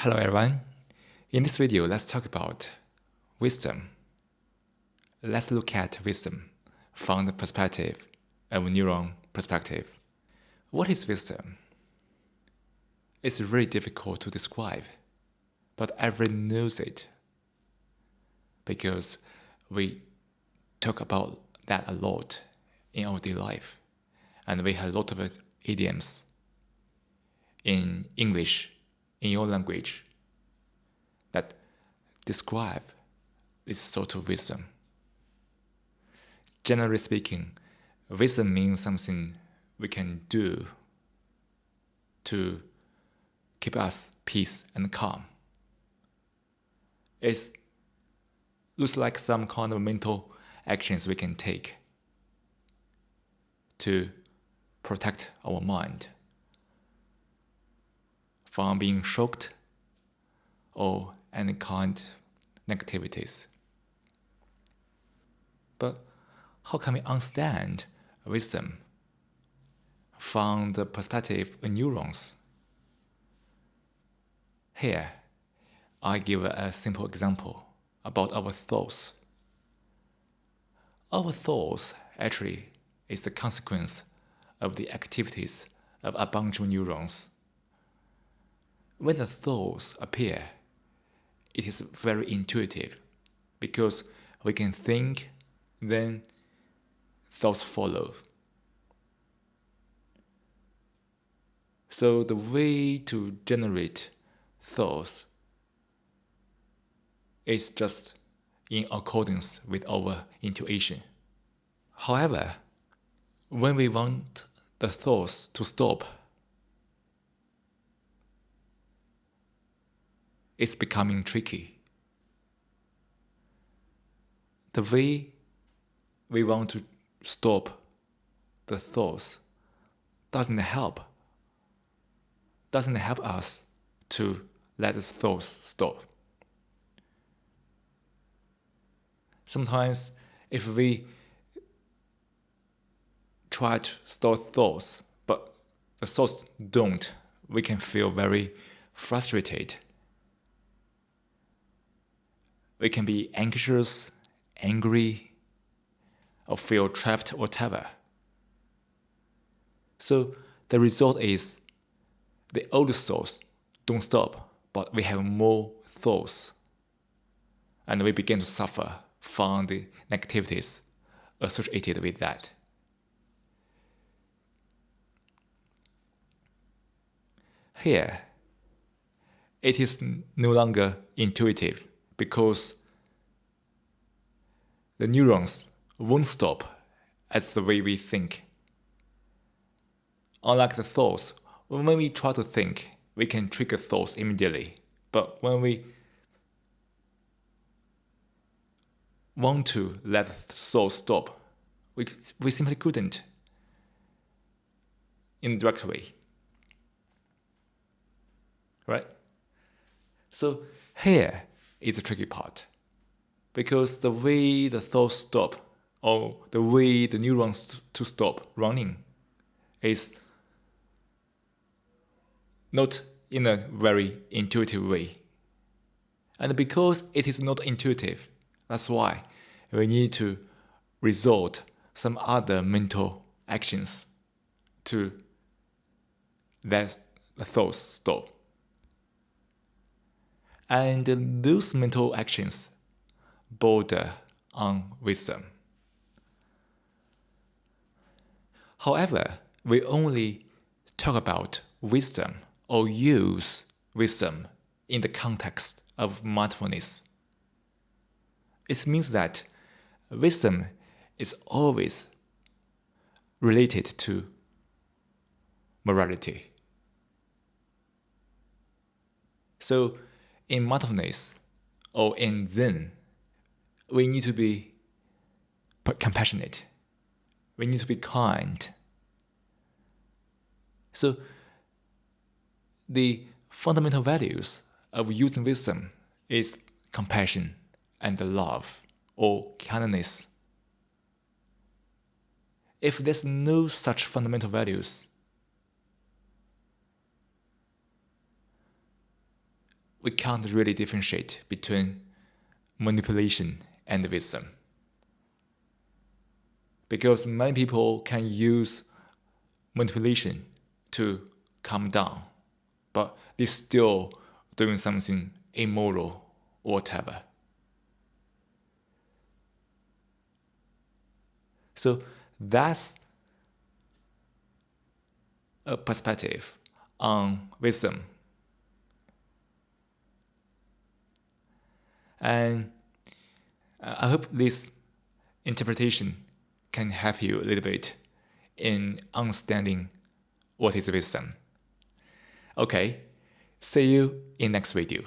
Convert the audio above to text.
Hello everyone. In this video, let's talk about wisdom. Let's look at wisdom from the perspective of neuron perspective. What is wisdom? It's really difficult to describe, but everyone knows it because we talk about that a lot in our daily life, and we have a lot of idioms in English, in your language, that describe this sort of wisdom. Generally speaking, wisdom means something we can do to keep us peace and calm. It looks like some kind of mental actions we can take to protect our mind from being shocked or any kind of negativities. But how can we understand wisdom from the perspective of neurons? Here, I give a simple example about our thoughts. Our thoughts actually is the consequence of the activities of a bunch of neurons. When the thoughts appear, it is very intuitive because we can think, then thoughts follow. So the way to generate thoughts is just in accordance with our intuition. However, when we want the thoughts to stop, it's becoming tricky. The way we want to stop the thoughts doesn't help us to let the thoughts stop. Sometimes if we try to stop thoughts, but the thoughts don't, we can feel very frustrated. We can be anxious, angry, or feel trapped or whatever. So the result is the old thoughts don't stop, but we have more thoughts. And we begin to suffer from the negativities associated with that. Here, it is no longer intuitive because the neurons won't stop as the way we think. Unlike the thoughts, when we try to think, we can trigger thoughts immediately. But when we want to let the thoughts stop, we simply couldn't in a direct way. Right? So here is the tricky part. Because the way the thoughts stop, or the way the neurons to stop running, is not in a very intuitive way. And because it is not intuitive, that's why we need to resort some other mental actions to let the thoughts stop. And those mental actions border on wisdom. However, we only talk about wisdom or use wisdom in the context of mindfulness. It means that wisdom is always related to morality. So in mindfulness or in Zen, we need to be compassionate. We need to be kind. So the fundamental values of using wisdom is compassion and love or kindness. If there's no such fundamental values, we can't really differentiate between manipulation and wisdom. Because many people can use manipulation to calm down, but they're still doing something immoral or whatever. So that's a perspective on wisdom. And I hope this interpretation can help you a little bit in understanding what is wisdom. Okay, see you in next video.